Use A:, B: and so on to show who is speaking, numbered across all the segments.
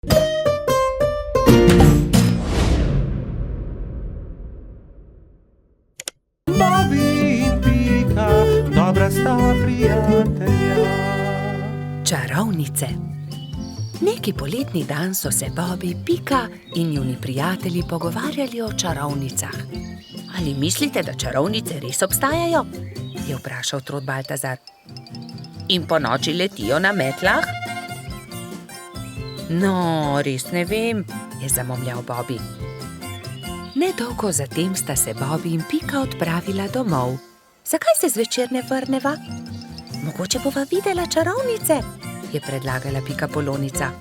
A: Bobby in Pika, dobra sta prijatelja.
B: Čarovnice. Neki poletni dan so se Bobby, Pika in njuni prijatelji pogovarjali o čarovnicah. Ali mislite, da čarovnice res obstajajo? Je vprašal Trod Baltazar. In po noči letijo na metlah? No, res ne vem, je zamomljal Bobby. Nedolgo zatem sta se Bobby in Pika odpravila domov. Zakaj se zvečer ne vrneva? Mogoče bova videla čarovnice, je predlagala Pikapolonica.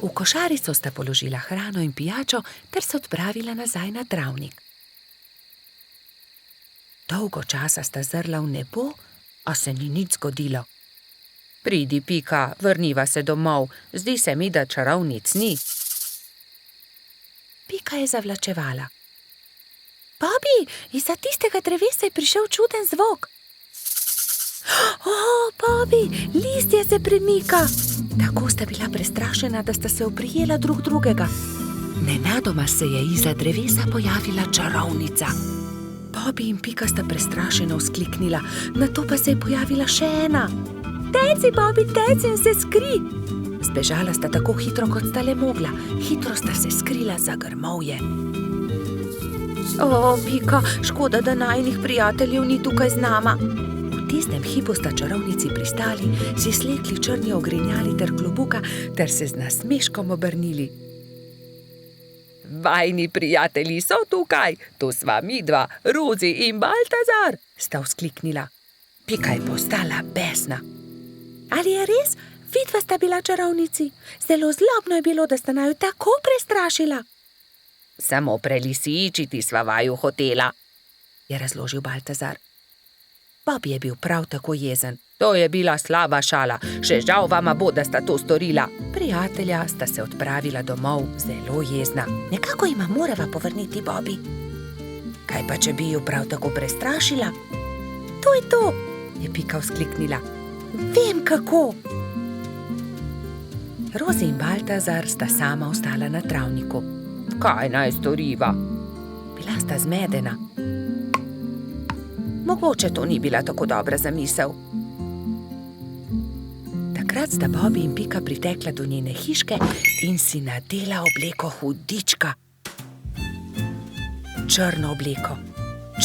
B: V košarico sta položila hrano in pijačo ter se odpravila nazaj na travnik. Dolgo časa sta zrla v nebo, a se ni nič zgodilo. Pridi, Pika, vrniva se domov, zdi se mi, da čarovnic ni. Pika je zavlačevala. Bobby, izza tistega drevesa je prišel čuden zvok. Bobby, listje se premika. Tako sta bila prestrašena, da sta se oprijela drug drugega. Nenadoma se je izza drevesa pojavila čarovnica. Bobby in Pika sta prestrašeno vzkliknila, nato pa se je pojavila še ena. Teci, Bobby, teci in se skri! Zbežala sta tako hitro, kot sta le mogla. Hitro sta se skrila za grmovje. Pika, škoda, da najinih prijateljev ni tukaj z nama. V tistem hipu sta čarovnici pristali, si slekli črni ogrinjali ter klobuka ter se z nasmeškom obrnili. Vajni prijatelji so tukaj, tu sva midva, Rozi in Baltazar, sta vzkliknila. Pika je postala besna. Ali je res? Vidva sta bila čarovnici. Zelo zlobno je bilo, da sta naju tako prestrašila. Samo prelisičiti sva vaju hotela, je razložil Baltazar. Bobby je bil prav tako jezen. To je bila slaba šala, še žal vama bo, da sta to storila. Prijatelja sta se odpravila domov zelo jezna. Nekako jima morava povrniti Bobby. Kaj pa, če bi ju prav tako prestrašila? To je to, je Pika vzkliknila. Vem kako. Rozi in Baltazar sta sama ostala na travniku. Kaj naj storiva? Bila sta zmedena. Mogoče to ni bila tako dobra zamisel. Takrat sta Bobby in Pika pritekla do njene hiške in si nadela obleko hudička. Črno obleko,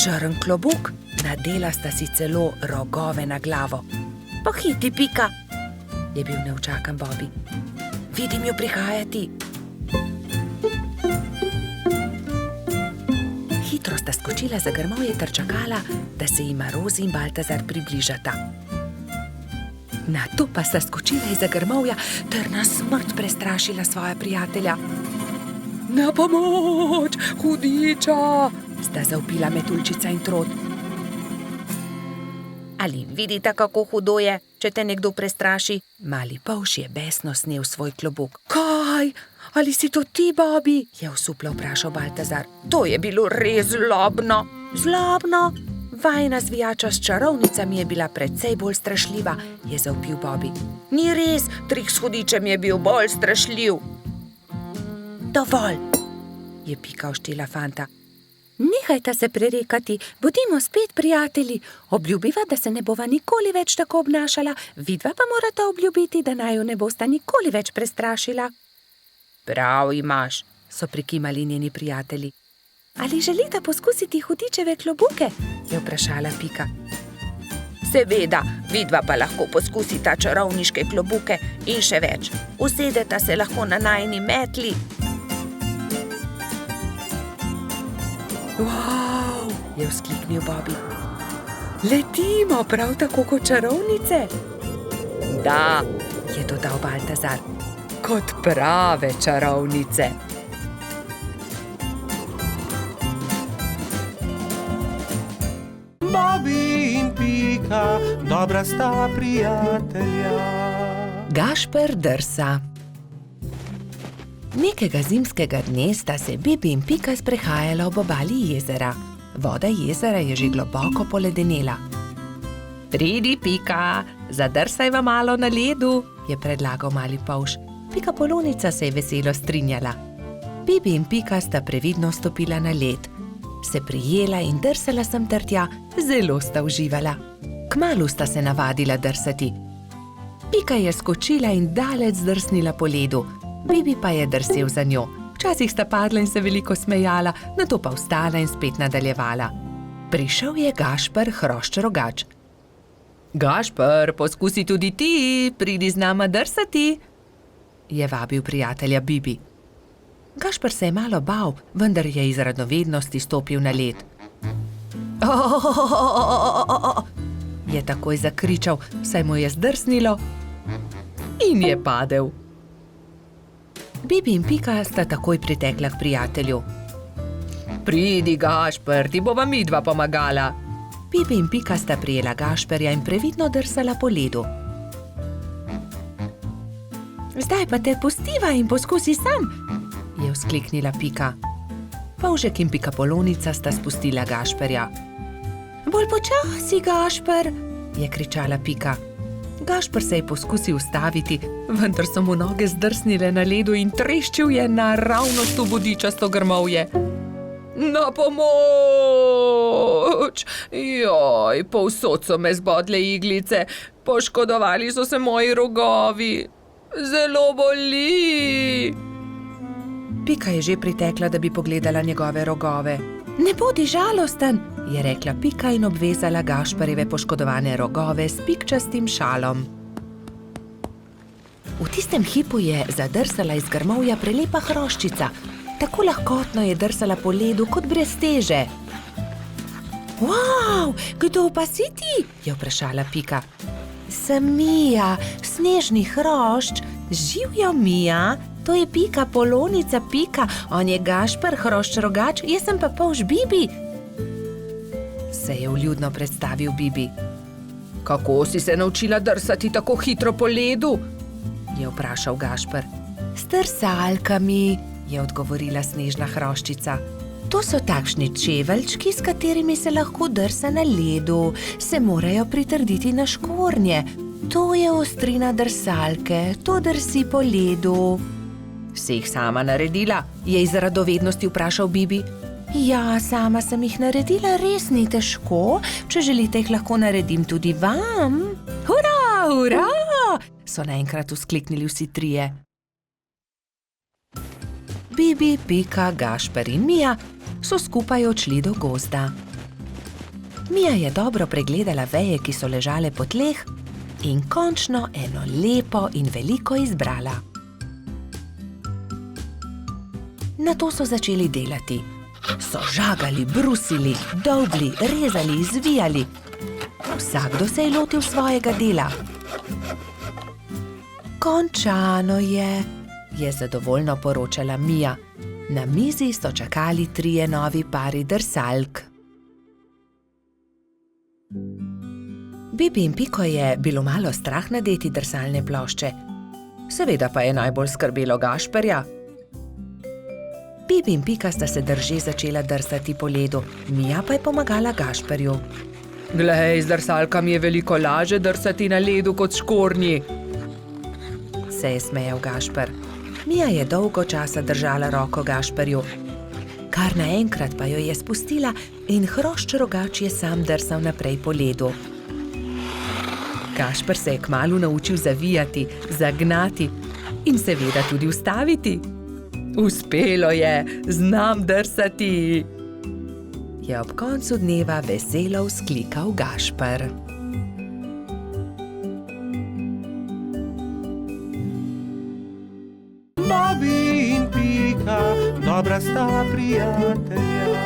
B: črn klobuk, nadela sta si celo rogove na glavo. Pohiti, Pika, je bil neučakan Bobby. Vidim jo prihajati. Hitro sta skočila za grmovje ter čakala, da se jima Rozi in Baltazar približata. Nato pa sta skočila izza grmovja ter na smrt prestrašila svoja prijatelja. Na pomoč, hudiča, sta zavpila Metuljčica in Trod. Ali vidite, kako hudo je, če te nekdo prestraši? Mali polž je besno snel svoj klobuk. Kaj? Ali si to ti, Bobby? Je osuplo vprašal Baltazar. To je bilo res zlobno. Zlobno? Vajina zvijača s čarovnicami je bila precej bolj strašljiva, je zavpil Bobby. Ni res, trik s hudičem je bil bolj strašljiv. Dovolj, je Pika oštela fanta. Nehajta se prerekati, bodimo spet prijatelji. Obljubiva, da se ne bova nikoli več tako obnašala, vidva pa morata obljubiti, da naju ne bosta nikoli več prestrašila. Prav imaš, so prikimali njeni prijatelji. Ali želita poskusiti hudičeve klobuke? Je vprašala Pika. Seveda, vidva pa lahko poskusita čarovniške klobuke in še več. Usedeta se lahko na najini metli. Wow, je vzkliknil Bobby. Letimo prav tako kot čarovnice? Da, je dodal Baltazar, kot prave čarovnice.
A: Bobby in Pika, dobra sta prijatelja.
B: Gašper drsa. Nekega zimskega dne sta se Bibi in Pika sprehajala ob obali jezera. Voda jezera je že globoko poledenela. Pridi, Pika, zadrsajva malo na ledu, je predlagal mali polž. Pikapolonica se je veselo strinjala. Bibi in Pika sta previdno stopila na led. Se prijela in drsala sem ter tja, zelo sta uživala. Kmalu sta se navadila drsati. Pika je skočila in daleč zdrsnila po ledu, Bibi pa je drsel za njo. Včasih sta padla in se veliko smejala, nato pa vstala in spet nadaljevala. Prišel je Gašper Hrošč-Rogač. Gašper, poskusi tudi ti, pridi z nama drsati, je vabil prijatelja Bibi. Gašper se je malo bal, vendar je iz radovednosti stopil na led. Je takoj zakričal, saj mu je zdrsnilo in je padel. Bibi in Pika sta takoj pritekla k prijatelju. Pridi, Gašper, ti bova midva pomagala. Bibi in Pika sta prijela Gašperja in previdno drsala po ledu. Zdaj pa te pustiva in poskusi sam, je vzkliknila Pika. Polžek in Pikapolonica sta spustila Gašperja. Bolj počasi, Gašper, je kričala Pika. Gašper se je poskusil ustaviti, vendar so mu noge zdrsnile na ledu in treščil je naravnost v bodičasto grmovje. Na pomoč! Joj, povsod so me zbodle iglice, poškodovali so se moji rogovi. Zelo boli! Pika je že pritekla, da bi pogledala njegove rogove. Ne bodi žalosten, je rekla Pika in obvezala Gašperjeve poškodovane rogove s pikčastim šalom. V tistem hipu je zadrsala iz grmovja prelepa hroščica. Tako lahkotno je drsala po ledu kot brez teže. Wow, kdo pa si ti? Je vprašala Pika. Sem Mija, snežni hrošč. Živjo, Mija, to je Pikapolonica Pika, on je Gašper Hrošč-Rogač, jaz sem pa polž Bibi. Se je vljudno predstavil Bibi. Kako si se naučila drsati tako hitro po ledu? Je vprašal Gašper. S drsalkami, je odgovorila snežna hroščica. To so takšni čeveljčki, s katerimi se lahko drsa na ledu, se morajo pritrditi na škornje. To je ostrina drsalke, to drsi po ledu. Si jih sama naredila? Je iz radovednosti vprašal Bibi. Ja, sama sem jih naredila, res ni težko. Če želite, jih lahko naredim tudi vam. Hurra, hurra! So naenkrat vzkliknili vsi trije. Bibi, Pika, Gašper in Mija so skupaj odšli do gozda. Mija je dobro pregledala veje, ki so ležale po tleh, in končno eno lepo in veliko izbrala. Nato so začeli delati. So žagali, brusili, dolgli, rezali, zvijali. Vsakdo se je lotil svojega dela. Končano je zadovoljno poročala Mija. Na mizi so čakali trije novi pari drsalk. Bibi in Piko je bilo malo strah nadeti drsalne plošče. Seveda pa je najbolj skrbelo Gašperja. Bibi in Pika sta se drže začela drsati po ledu, Mija pa je pomagala Gašperju. Glej, z drsalkami je veliko laže drsati na ledu kot škornji, se je smejal Gašper. Mija je dolgo časa držala roko Gašperju. Kar naenkrat pa jo je spustila in Hrošč-Rogač je sam drsal naprej po ledu. Gašper se je kmalu naučil zavijati, zagnati in seveda tudi ustaviti. Uspelo je, znam drsati, je ob koncu dneva veselo vzklikal Gašper.
A: Bobby in Pika, dobra sta prijatelja.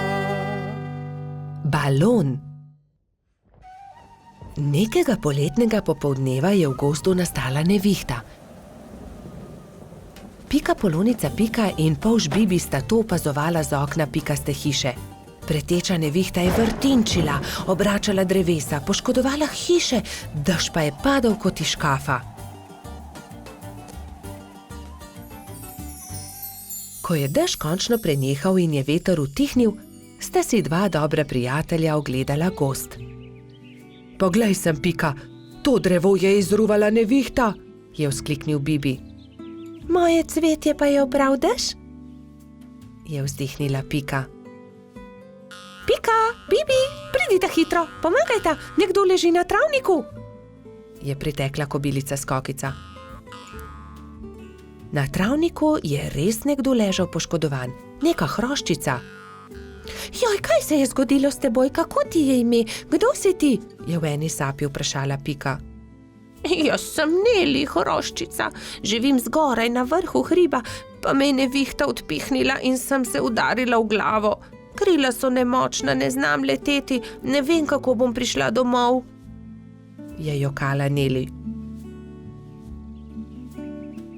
B: Balon. Nekega poletnega popoldneva je v gozdu nastala nevihta. Pikapolonica Pika in polž Bibi sta to opazovala z okna pikaste hiše. Preteča nevihta je vrtinčila, obračala drevesa, poškodovala hiše, dež pa je padal kot iz škafa. Ko je dež končno prenehal in je veter utihnil, sta si dva dobra prijatelja ogledala gozd. Poglej sem, Pika, to drevo je izruvala nevihta, je vzkliknil Bibi. Moje cvetje pa je obral dež? Je vzdihnila Pika. Pika, Bibi, pridite hitro, pomagajta, nekdo leži na travniku, je pritekla kobilica Skokica. Na travniku je res nekdo ležal poškodovan, neka hroščica. Joj, kaj se je zgodilo s teboj, kako ti je ime, kdo si ti? Je v eni sapi vprašala Pika. Jaz sem Neli, hroščica, živim zgoraj na vrhu hriba, pa me je nevihta odpihnila in sem se udarila v glavo. Krila so nemočna, ne znam leteti, ne vem, kako bom prišla domov, je jokala Neli.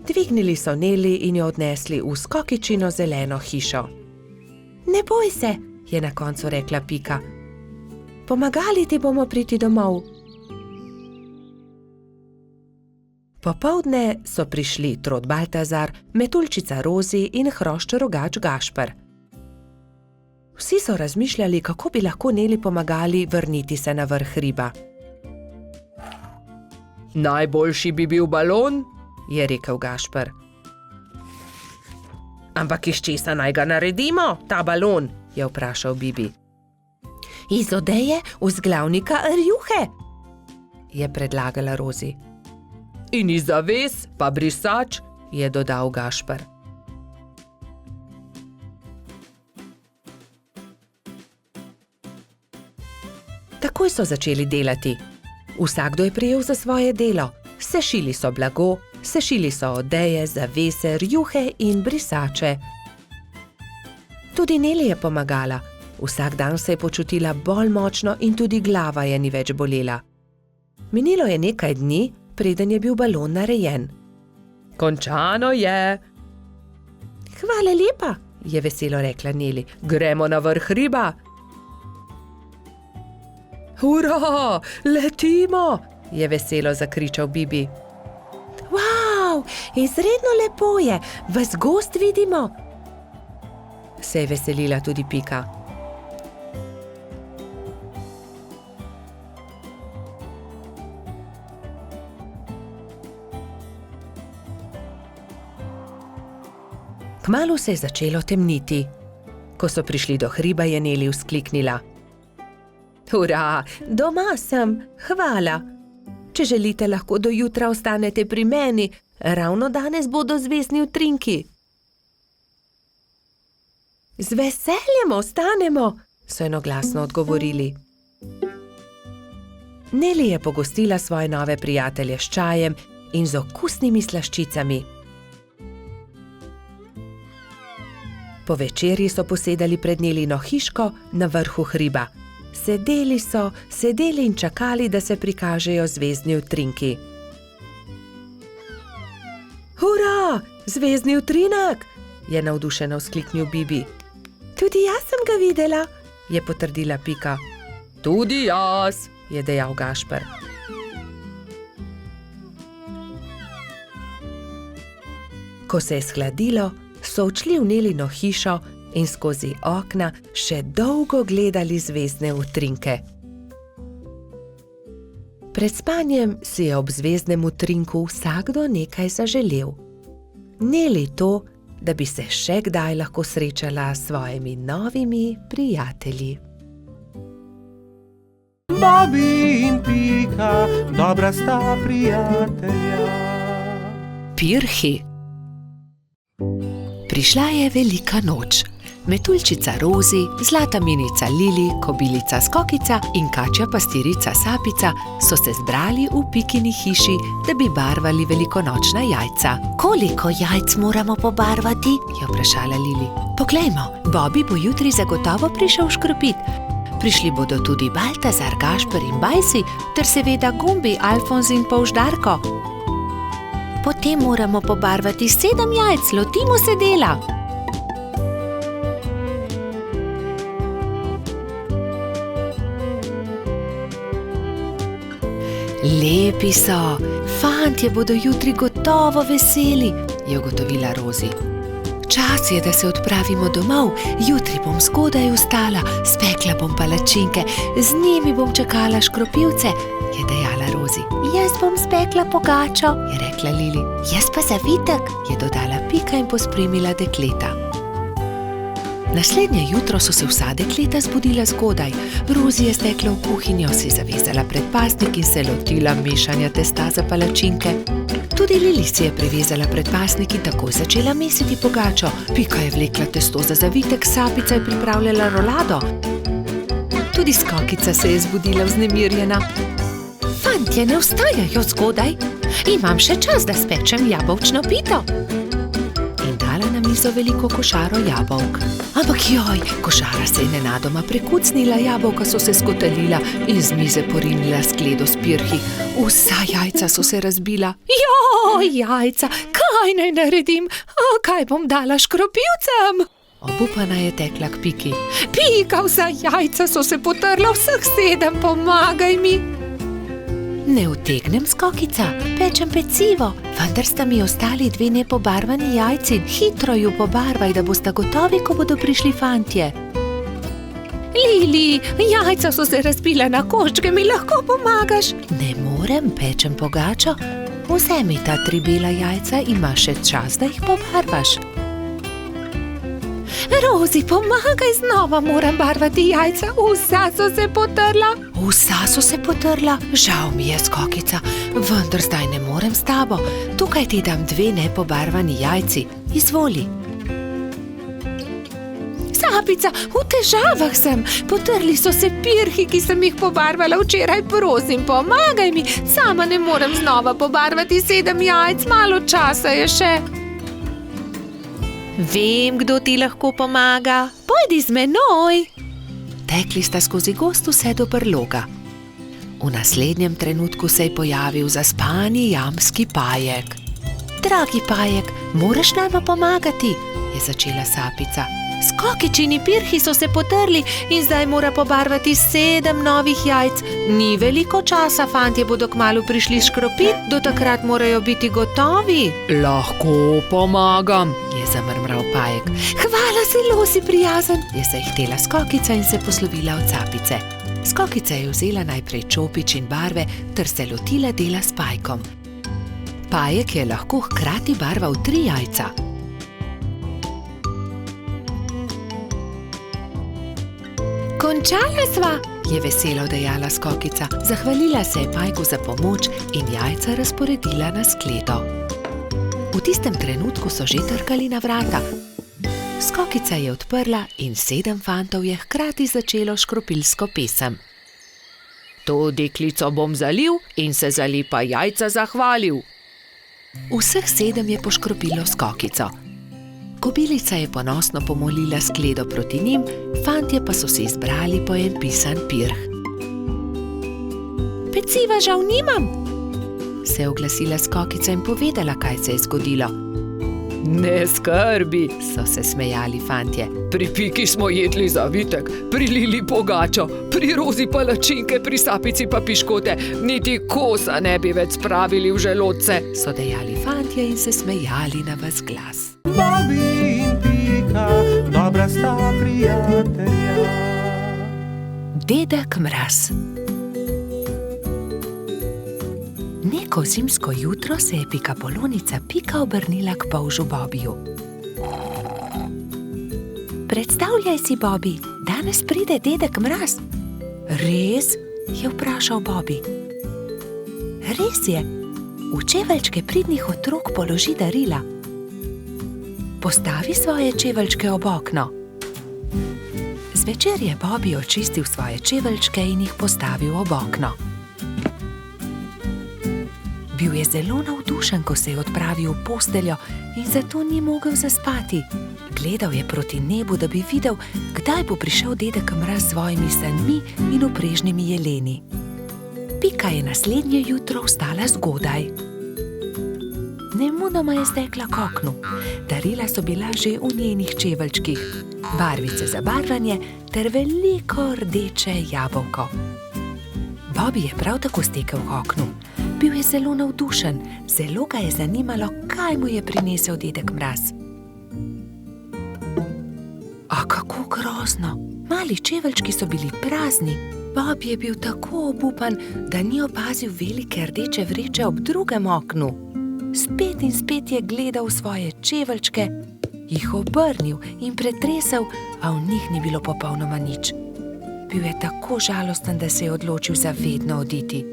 B: Dvignili so Neli in jo odnesli v Skokičino zeleno hišo. Ne boj se, je na koncu rekla Pika. Pomagali ti bomo priti domov. Popoldne so prišli Trod Baltazar, Metuljčica Rozi in hrošč rogač Gašper. Vsi so razmišljali, kako bi lahko Neli pomagali vrniti se na vrh hriba. Najboljši bi bil balon, je rekel Gašper. Ampak iz česa naj ga naredimo, ta balon, je vprašal Bibi. Iz odeje vzglavnika rjuhe, je predlagala Rozi. In iz zaves pa brisač, je dodal Gašper. Takoj so začeli delati. Vsakdo je prijel za svoje delo. Sešili so blago, sešili so odeje, zavese, rjuhe in brisače. Tudi Neli je pomagala. Vsak dan se je počutila bolj močno in tudi glava je ni več bolela. Minilo je nekaj dni, preden je bil balon narejen. Končano je. Hvala lepa, je veselo rekla Neli. Gremo na vrh hriba. Hurra, letimo, je veselo zakričal Bibi. Wow, izredno lepo je, ves gozd vidimo, se je veselila tudi Pika. Kmalu se je začelo temniti. Ko so prišli do hriba, je Neli vzkliknila. Hurra, doma sem, hvala. Če želite, lahko do jutra ostanete pri meni, ravno danes bodo zvezdni utrinki. Z veseljem ostanemo, so enoglasno odgovorili. Neli je pogostila svoje nove prijatelje s čajem in z okusnimi slaščicami. Po večerji so posedali pred Nelino hiško na vrhu hriba. Sedeli in čakali, da se prikažejo zvezdni utrinki. Hurra, zvezdni utrinek, je navdušeno vzkliknil Bibi. Tudi jaz sem ga videla, je potrdila Pika. Tudi jaz, je dejal Gašper. Ko se je shladilo, so odšli v Nelino hišo in skozi okna še dolgo gledali zvezdne utrinke. Pred spanjem si je ob zvezdnem utrinku vsakdo nekaj zaželel. Neli to, da bi se še kdaj lahko srečala s svojimi novimi prijatelji.
A: Bobi in Pika, dobra sta prijatelja.
C: Pirhi. Prišla je velika noč. Metuljčica Rozi, zlata minica Lili, kobilica Skokica in kačja pastirica Sapica so se zbrali v Pikini hiši, da bi barvali velikonočna jajca. Koliko jajc moramo pobarvati? Je vprašala Lili. Poglejmo, Bobi bo jutri zagotovo prišel škropit. Prišli bodo tudi Baltazar, Gašper in Bajsi, ter seveda Gumbi, Alfonz in Polždarko. Potem moramo pobarvati 7 jajc, lotimo se dela. Lepi so, fantje bodo jutri gotovo veseli, je ugotovila Rozi. Čas je, da se odpravimo domov. Jutri bom zgodaj vstala, spekla bom palačinke, z njimi bom čakala škropivce, je dejala Rozi. Jaz bom spekla pogačo, je rekla Lili. Jaz pa zavitek, je dodala Pika in pospremila dekleta. Naslednje jutro so se vsa dekleta zbudila zgodaj. Rozi je stekla v kuhinjo, si zavezala predpasnik in se lotila mešanja testa za palačinke. Tudi Lili si je prevezala predpasnik in takoj začela mesiti pogačo. Pika je vlekla testo za zavitek, Sapica je pripravljala rolado. Tudi Skokica se je zbudila vznemirjena. Fantje, ne vstajajo zgodaj. Imam še čas, da spečem jabolčno pito. In dala na mizo veliko košaro jabolk. Ampak joj, košara se je nenadoma prekucnila, jabolka so se skotalila in z mize porinila skledo s pirhi. Vsa jajca so se razbila. Joj, jajca, kaj naj naredim? Kaj bom dala škropivcem? Obupana je tekla k Piki. Pika, vsa jajca so se potrla, vseh 7, pomagaj mi. Ne utegnem, Skokica, pečem pecivo, vendar sta mi ostali 2 nepobarvani jajci. Hitro ju pobarvaj, da bosta gotovi, ko bodo prišli fantje. Lili, jajca so se razbila na koščke, mi lahko pomagaš? Ne morem, pečem pogačo. Vzemi ta 3 bela jajca, imaš še čas, da jih pobarvaš. Rozi, pomagaj, znova moram barvati jajca, vsa so se potrla. Vsa so se potrla? Žal mi je, Skokica, vendar zdaj ne morem s tabo. Tukaj ti dam 2 nepobarvani jajci, izvoli. Sapica, v težavah sem, potrli so se pirhi, ki sem jih pobarvala včeraj, prosim, pomagaj mi, sama ne morem znova pobarvati 7 jajc, malo časa je še. Vem, kdo ti lahko pomaga. Pojdi z menoj. Tekli sta skozi gozd vse do brloga. V naslednjem trenutku se je pojavil zaspani jamski Pajek. Dragi Pajek, moraš nama pomagati, je začela Sapica. Skokičini pirhi so se potrli in zdaj mora pobarvati 7 novih jajc. Ni veliko časa, fantje bodo kmalu prišli škropit, do takrat morajo biti gotovi. Lahko pomagam, je zamrmral Pajek. Hvala, zelo si prijazen, je zahtela Skokica in se poslovila od Sapice. Skokica je vzela najprej čopič in barve ter se lotila dela s Pajkom. Pajek je lahko hkrati barval 3 jajca. Končala sva, je veselo dejala Skokica. Zahvalila se je Pajku za pomoč in jajca razporedila na skledo. V tistem trenutku so že trkali na vrata. Skokica je odprla in 7 fantov je hkrati začelo škropilsko pesem. To deklico bom zalil in se za lepa jajca zahvalil. Vseh 7 je poškropilo Skokico. Kobilica je ponosno pomolila skledo proti njim, fantje pa so se izbrali po en pisan pirh. Peciva žal nimam, se je oglasila Skokica in povedala, kaj se je zgodilo. Ne skrbi, so se smejali fantje. Pri Piki smo jedli zavitek, pri Lili pogačo, pri Rozi palačinke, pri Sapici pa piškote. Niti kosa ne bi več spravili v želodce, so dejali fantje in se smejali na ves glas.
A: Bobi in Pika, dobra sta prijatelja.
C: Dedek Mraz. Neko zimsko jutro se je pikapolonica Pika obrnila k polžu Bobiju. Predstavljaj si, Bobi, danes pride dedek Mraz. Res? Je vprašal Bobi. Res je, v čeveljčke pridnih otrok položi darila. Postavi svoje čeveljčke ob okno. Zvečer je Bobi očistil svoje čeveljčke in jih postavil ob okno. Bil je zelo navdušen, ko se je odpravil v posteljo in zato ni mogel zaspati. Gledal je proti nebu, da bi videl, kdaj bo prišel dedek Mraz s svojimi sanmi in oprežnimi jeleni. Pika je naslednje jutro vstala zgodaj. Nemudoma je stekla k oknu. Darila so bila že v njenih čeveljčkih, barvice za barvanje ter veliko rdeče jabolko. Bobi je prav tako stekel k oknu. Bil je zelo navdušen, zelo ga je zanimalo, kaj mu je prinesel dedek Mraz.
B: A kako grozno! Mali čeveljčki so bili prazni. Bob je bil tako obupan, da ni opazil velike rdeče vreče ob drugem oknu. Spet in spet je gledal v svoje čeveljčke, jih obrnil in pretresel, a v njih ni bilo popolnoma nič. Bil je tako žalosten, da se je odločil za vedno oditi.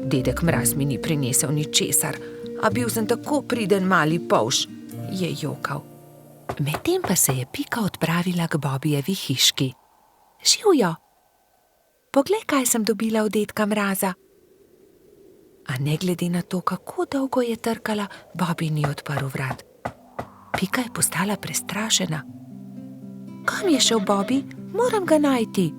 B: Dedek Mraz mi ni prinesel ničesar, a bil sem tako priden mali polž, je jokal. Medtem pa se je Pika odpravila k Bobijevi hiški. Živjo! Poglej, kaj sem dobila od dedka Mraza. A ne glede na to, kako dolgo je trkala, Bobi ni odprl vrat. Pika je postala prestrašena. Kam je šel Bobi? Moram ga najti.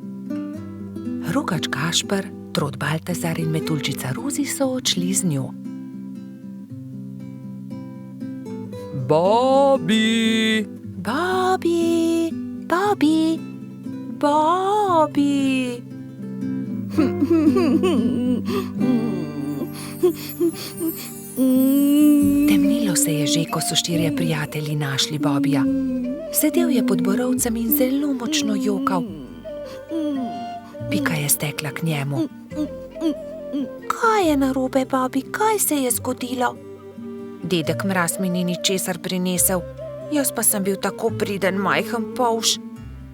B: Rogač Gašper, Trod Baltazar in Metuljčica Rozi so odšli z njo.
A: Bobi!
B: Bobi! Bobi! Bobi! Temnilo se je že, ko so štirje prijatelji našli Bobija. Sedel je pod borovcem in zelo močno jokal. Pika je stekla k njemu. Kaj je narobe, Bobi? Kaj se je zgodilo? Dedek Mraz mi ni ničesar prinesel, jaz pa sem bil tako priden majhen polž.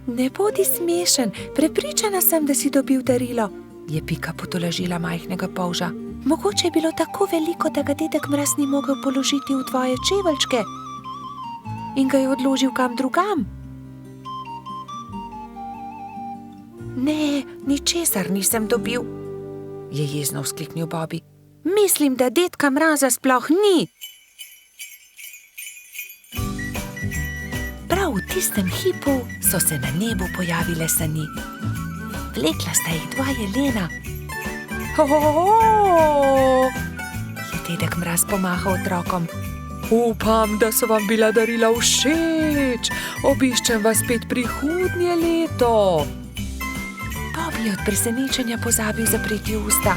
B: Ne bodi smešen, prepričana sem, da si dobil darilo, je Pika potolažila majhnega polža. Mogoče je bilo tako veliko, da ga dedek Mraz ni mogel položiti v tvoje čeveljčke in ga je odložil kam drugam. Ne, ničesar nisem dobil, je jezno vzkliknil Bobi. Mislim, da dedka Mraza sploh ni. Prav v tistem hipu so se na nebu pojavile sani. Vlekla sta jih dva jelena. Je dedek Mraz pomahal otrokom. Upam, da so vam bila darila všeč. Obiščem vas spet prihodnje leto. Bobi je od presenečenja pozabil zapreti usta.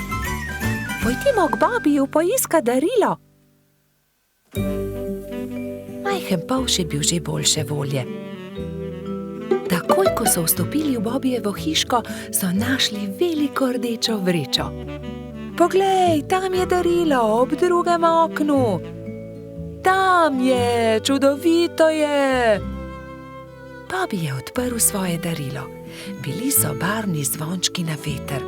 B: Pojdimo k Bobiju poiskat darilo. Majhen polž je bil že boljše volje. Takoj, ko so vstopili v Bobijevo hiško, so našli veliko rdečo vrečo. Poglej, tam je darilo, ob drugem oknu. Tam je, čudovito je. Bobi je odprl svoje darilo. Bili so barvni zvončki na veter.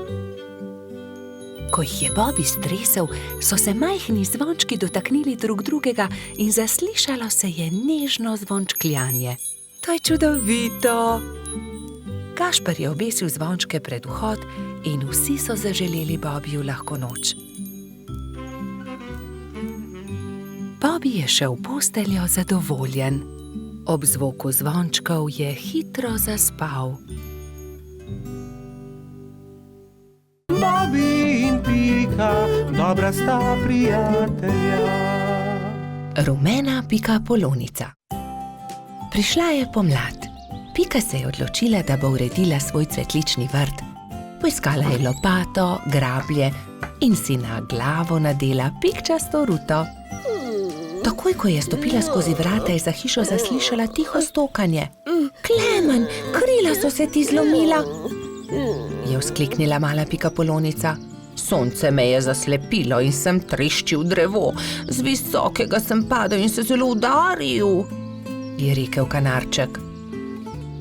B: Ko jih je Bobi stresel, so se majhni zvončki dotaknili drug drugega in zaslišalo se je nežno zvončkljanje. To je čudovito. Gašper je obesil zvončke pred vhod in vsi so zaželeli Bobiju lahko noč. Bobi je šel v posteljo zadovoljen. Ob zvoku zvončkov je hitro zaspal.
A: Bobi in Pika, dobra sta prijatelja.
B: Rumena pikapolonica. Prišla je pomlad. Pika se je odločila, da bo uredila svoj cvetlični vrt. Poiskala je lopato, grablje in si na glavo nadela pikčasto ruto. Takoj, ko je stopila skozi vrata, je za hišo zaslišala tiho stokanje. Klemen, krila so se ti zlomila, je vzkliknila mala pikapolonica. Sonce me je zaslepilo in sem treščil drevo. Z visokega sem padel in se zelo udaril, je rekel kanarček.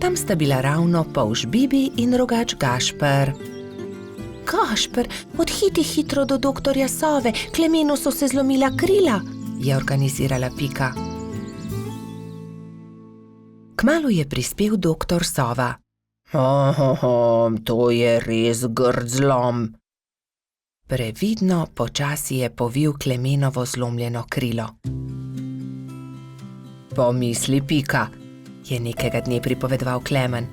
B: Tam sta bila ravno polž Bibi in rogač Gašper. Gašper, odhiti hitro do doktorja Sove, Klemenu so se zlomila krila, je organizirala Pika. Kmalu je prispel doktor Sova. To je res grd zlom. Previdno počasi je povil Klemenovo zlomljeno krilo. Pomisli, Pika, je nekega dne pripovedoval Klemen.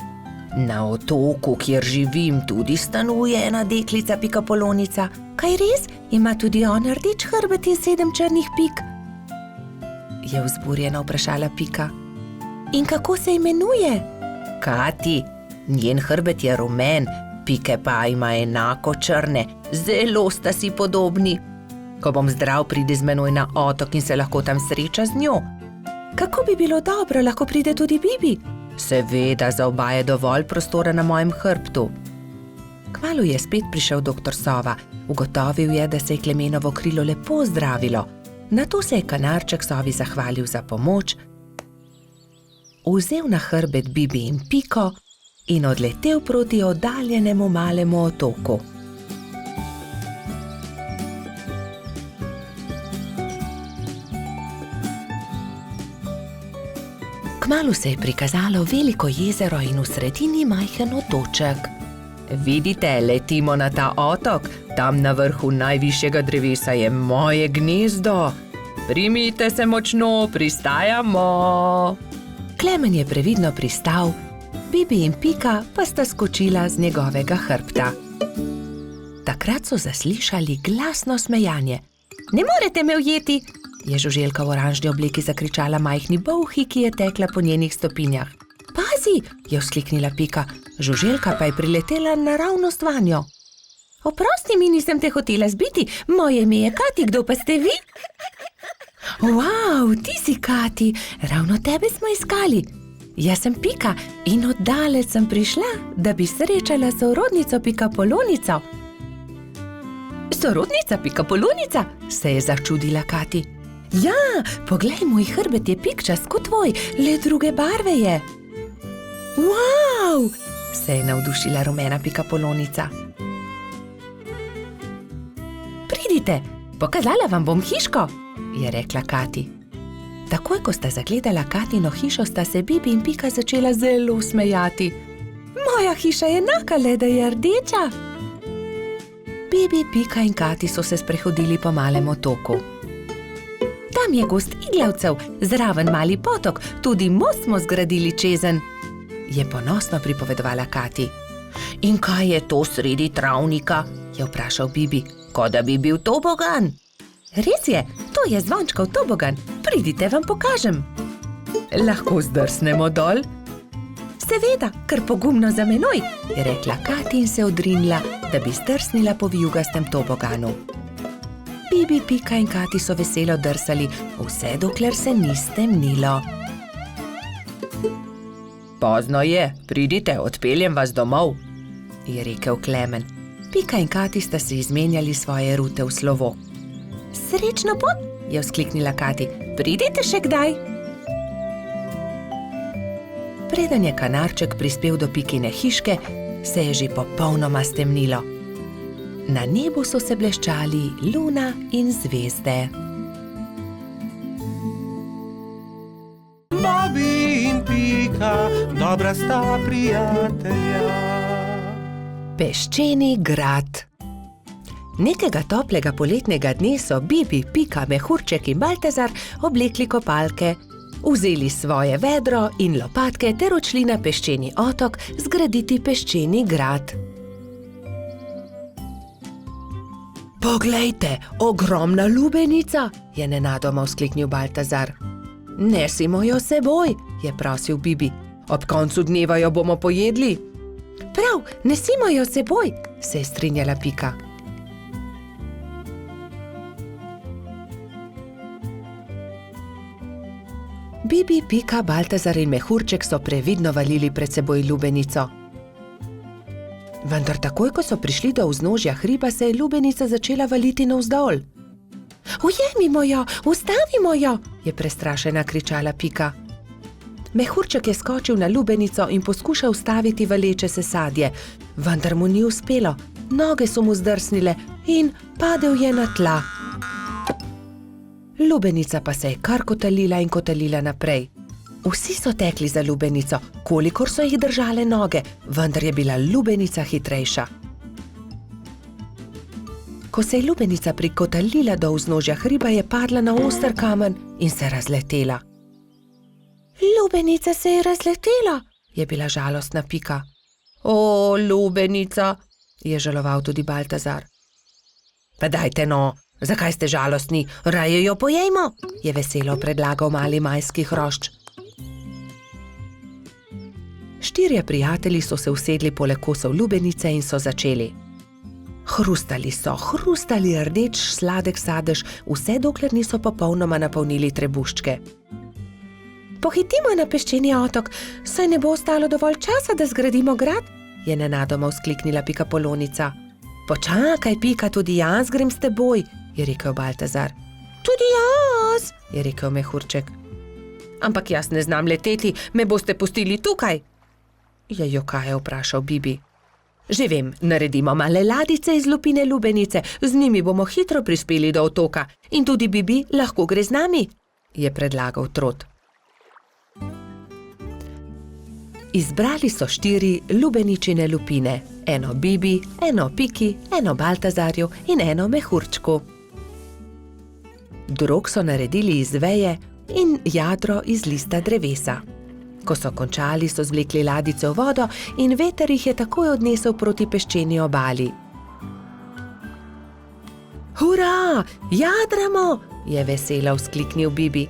B: Na otoku, kjer živim, tudi stanuje ena deklica pikapolonica. Kaj res? Ima tudi ona rdeč hrbet in 7 črnih pik? Je vzburjeno vprašala Pika. In kako se imenuje? Kati, njen hrbet je rumen, pike pa ima enako črne, zelo sta si podobni. Ko bom zdrav, pride z menoj na otok in se lahko tam sreča z njo. Kako bi bilo dobro, lahko pride tudi Bibi, Seveda, za oba je dovolj prostora na mojem hrbtu. Kmalu je spet prišel doktor Sova. Ugotovil je, da se je Klemenovo krilo lepo zdravilo. Nato se je kanarček Sovi zahvalil za pomoč, vzel na hrbet Bibi in Piko in odletel proti oddaljenemu malemu otoku. Kmalu se je prikazalo veliko jezero in v sredini majhen otoček. Vidite, letimo na ta otok, tam na vrhu najvišjega drevesa je moje gnezdo. Primite se močno, pristajamo. Klemen je previdno pristal, Bibi in Pika pa sta skočila z njegovega hrbta. Takrat so zaslišali glasno smejanje. Ne morete me ujeti, je žuželka v oranžni obleki zakričala majhni bolhi, ki je tekla po njenih stopinjah. Pazi, je vzkliknila Pika, žuželka pa je priletela naravnost vanjo. Oprosti mi, nisem te hotela zbiti, moje ime je Kati, kdo pa ste vi? Wow, ti si Kati, ravno tebe smo iskali. Jaz sem Pika in oddaleč sem prišla, da bi srečala sorodnico Pikapolonico. Sorodnica Pikapolonica, se je začudila Kati. Ja, poglej, moj hrbet je pikčast kot tvoj, le druge barve je. Wow, se je navdušila rumena Pikapolonica. Pridite, pokazala vam bom hiško, je rekla Kati. Takoj, ko sta zagledala Katino hišo, sta se Bibi in Pika začela zelo smejati. Moja hiša je enaka, le da je rdeča. Bibi, Pika in Kati so se sprehodili po malem otoku. Tam je gozd iglavcev, zraven mali potok, tudi most smo zgradili čezenj, je ponosno pripovedovala Kati. In kaj je to sredi travnika, je vprašal Bibi, kot da bi bil tobogan. Res je, to je zvončkov tobogan, pridite, vam pokažem. Lahko zdrsnemo dol? Seveda, kar pogumno za menoj, je rekla Kati in se odrinila, da bi zdrsnila po vijugastem toboganu. Bibi, Pika in Kati so veselo drsali, vse dokler se ni stemnilo. Pozno je, pridite, odpeljem vas domov, je rekel Klemen. Pika in Kati sta se izmenjali svoje rute v slovo. Srečno pot, je vzkliknila Kati, pridite še kdaj. Preden je kanarček prispel do Pikine hiške, se je že popolnoma stemnilo. Na nebu so se bleščali luna in zvezde.
A: Bobby in Pika, dobra sta prijatelja.
B: Peščeni grad. Nekega toplega poletnega dne so Bibi, Pika, Mehurček in Baltazar oblekli kopalke, vzeli svoje vedro in lopatke ter odšli na peščeni otok zgraditi peščeni grad. Poglejte, ogromna lubenica, je nenadoma vzkliknil Baltazar. Nesimo jo seboj, je prosil Bibi. Ob koncu dneva jo bomo pojedli. Prav, nesimo jo seboj, se je strinjala Pika. Bibi, Pika, Baltazar in Mehurček so previdno valili pred seboj lubenico. Vendar takoj, ko so prišli do vznožja hriba, se je lubenica začela valiti navzdol. Ujemimo jo, ustavimo jo, je prestrašena kričala Pika. Mehurček je skočil na lubenico in poskušal ustaviti valeče se sadje, vendar mu ni uspelo, noge so mu zdrsnile in padel je na tla. Lubenica pa se je kar kotalila in kotalila naprej. Vsi so tekli za lubenico, kolikor so jih držale noge, vendar je bila lubenica hitrejša. Ko se je lubenica prikotalila do vznožja hriba, je padla na oster kamen in se razletela. Lubenica se je razletela, je bila žalostna Pika. O, lubenica, je žaloval tudi Baltazar. Pa dajte no, zakaj ste žalostni, raje jo pojejmo, je veselo predlagal mali majski hrošč. Štirje prijatelji so se usedli poleg kosov lubenice in so začeli. Hrustali rdeč sladek sadež, vse dokler niso popolnoma napolnili trebuščke. Pohitimo na peščeni otok, saj ne bo ostalo dovolj časa, da zgradimo grad, je nenadoma vzkliknila Pikapolonica. Počakaj, Pika, tudi jaz grem s teboj, je rekel Baltazar. Tudi jaz, je rekel Mehurček. Ampak jaz ne znam leteti, me boste pustili tukaj, je jokaje vprašal Bibi. Že vem, naredimo male ladice iz lupine lubenice, z njimi bomo hitro prispeli do otoka in tudi Bibi lahko gre z nami, je predlagal Trot. Izbrali so 4 lubeničine lupine, eno Bibi, eno Piki, eno Baltazarju in eno Mehurčku. Drog so naredili iz veje in jadro iz lista drevesa. Ko so končali, so zvlekli ladice v vodo in veter jih je takoj odnesel proti peščeni obali. Hura, jadramo, je veselo vzkliknil Bibi.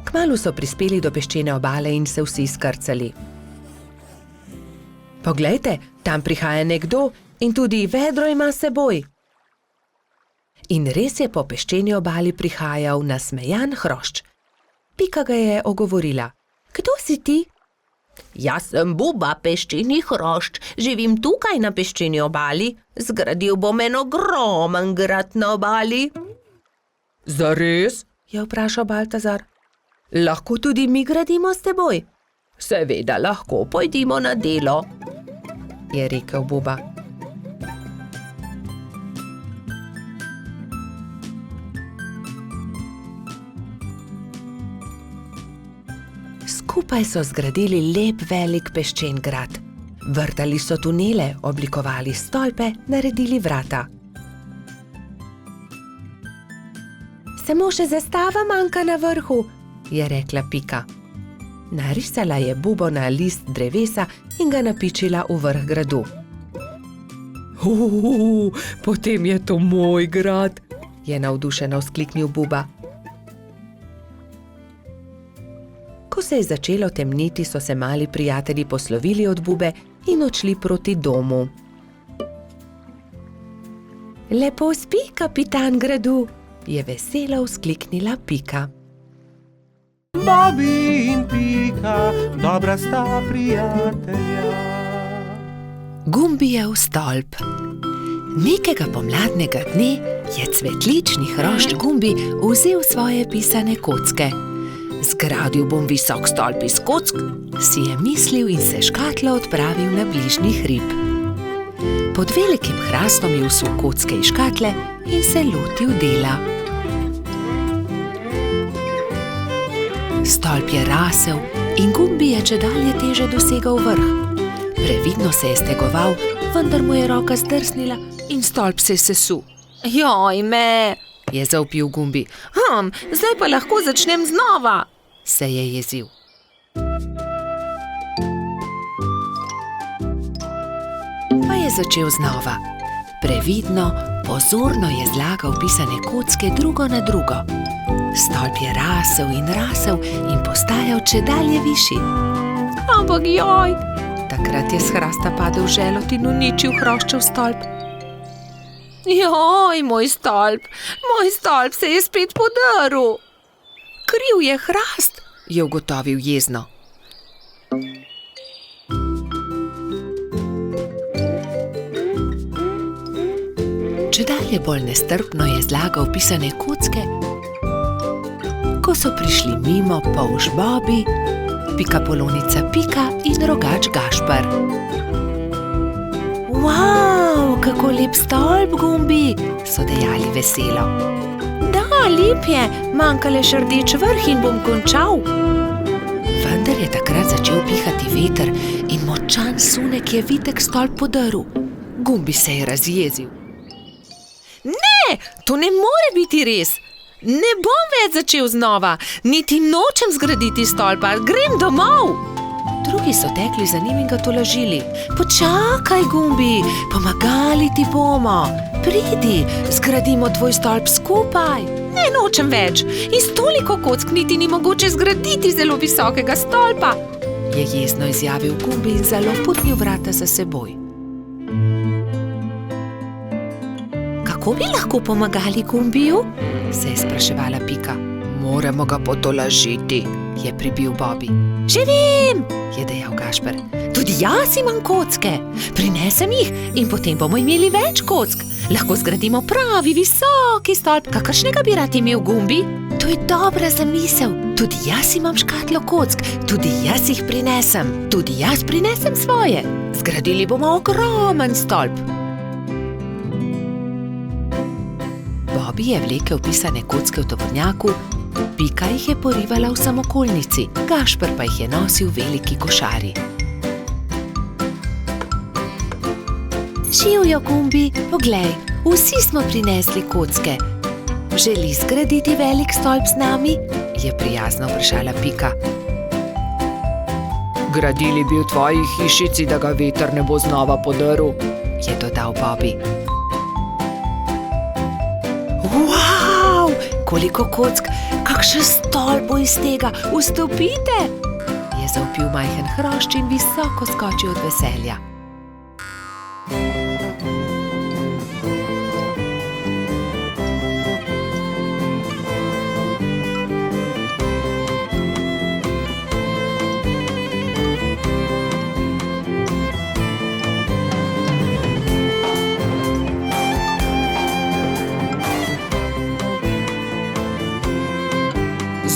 B: Kmalu so prispeli do peščene obale in se vsi skrcali. Poglejte, tam prihaja nekdo in tudi vedro ima s seboj. In res je po peščeni obali prihajal nasmejan hrošč. Pika ga je ogovorila. Kdo si ti? Jaz sem Buba, peščeni hrošč, živim tukaj na peščeni obali, zgradil bom en ogromen grad na obali. Zares? Je vprašal Baltazar. Lahko tudi mi gradimo s teboj? Seveda lahko, pojdimo na delo, je rekel Buba. Skupaj so zgradili lep velik peščen grad. Vrtali so tunele, oblikovali stolpe, naredili vrata. Samo še zastava manjka na vrhu, je rekla Pika. Narisala je Bubo na list drevesa in ga napičila v vrh gradu. Potem je to moj grad, je navdušeno vzkliknil Buba. Ko se je začelo temniti, so se mali prijatelji poslovili od Bube in odšli proti domu. Lepo spi, kapitan gradu, je veselo vzkliknila Pika.
A: Bobi in Pika, dobra sta prijatelja.
C: Gumbijev stolp. Nekega pomladnega dne je cvetlični hrošč Gumbi vzel svoje pisane kocke. Zgradil bom visok stolp iz kock, si je mislil in se škatlo odpravil na bližnji hrib. Pod velikim hrastom je vsul kocke iz škatle in se lotil dela. Stolp je rasel in Gumbi je čedalje teže dosegal vrh. Previdno se je stegoval, vendar mu je roka zdrsnila in stolp se je sesul. Joj me, je zavpil Gumbi. Zdaj pa lahko začnem znova, se je jezil. Pa je začel znova. Previdno, pozorno je zlagal pisane kocke drugo na drugo. Stolp je rasel in postajal čedalje višji. Ampak joj! Takrat je s hrasta padel želod in uničil hroščev stolp. Joj, moj stolp se je spet podrl. Kriv je hrast, je ugotovil jezno. Čedalje bolj nestrpno je zlagal pisane kocke, ko so prišli mimo polž Bobi, Pikapolonica Pika in rogač Gašper. Wow, kako lep stolp, Gumbi, so dejali veselo. Da, lep je, manjka le še rdeč vrh in bom končal. Vendar je takrat začel pihati veter in močan sunek je vitek stolp podrl. Gumbi se je razjezil. Ne, to ne more biti res. Ne bom več začel znova, niti nočem zgraditi stolpa, grem domov. Drugi so tekli za njim in ga tolažili. Počakaj, Gumbi, pomagali ti bomo. Pridi, zgradimo tvoj stolp skupaj. Ne, nočem več. Iz toliko kock niti ni mogoče zgraditi zelo visokega stolpa, je jezno izjavil Gumbi in zaloputnil vrata za seboj. Kako bi lahko pomagali Gumbiju? Se je spraševala Pika.
B: Moramo ga potolažiti,
C: Je pribil Bobby. Že vem, je dejal Gašper. Tudi jaz imam kocke. Prinesem jih in potem bomo imeli več kock. Lahko zgradimo pravi visoki stolp, kakršnega bi rad imel Gumbi. To je dobra zamisel. Tudi jaz imam škatlo kock, tudi jaz jih prinesem. Tudi jaz prinesem svoje. Zgradili bomo ogromen stolp. Bobby je vlekel pisane kocke v tovornjaku, Pika jih je porivala v samokolnici, Gašper pa jih je nosil v veliki košari. Živjo, Gumbi, poglej, vsi smo prinesli kocke. Želi zgraditi velik stolp z nami? Je prijazno vprašala Pika.
B: Gradili bi v tvoji hišici, da ga veter ne bo znova podrl,
C: je dodal Bobby. Wow, koliko kock, kakšen stolp bo iz tega, vstopite! Je zavpil majhen hrošč in visoko skočil od veselja.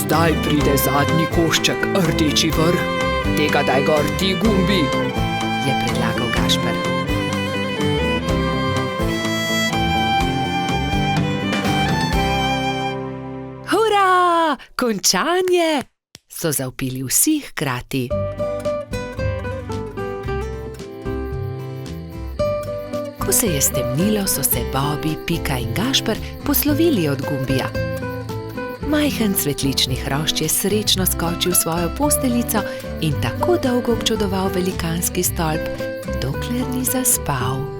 B: Zdaj pride zadnji košček, rdeči vrh. Tega daj gor ti, Gumbi,
C: je predlagal Gašper. Hura! Končanje! So zavpili vsi hkrati. Ko se je stemnilo, so se Bobby, Pika in Gašper poslovili od Gumbija. Majhen cvetlični hrošč je srečno skočil v svojo posteljico in tako dolgo občudoval velikanski stolp, dokler ni zaspal.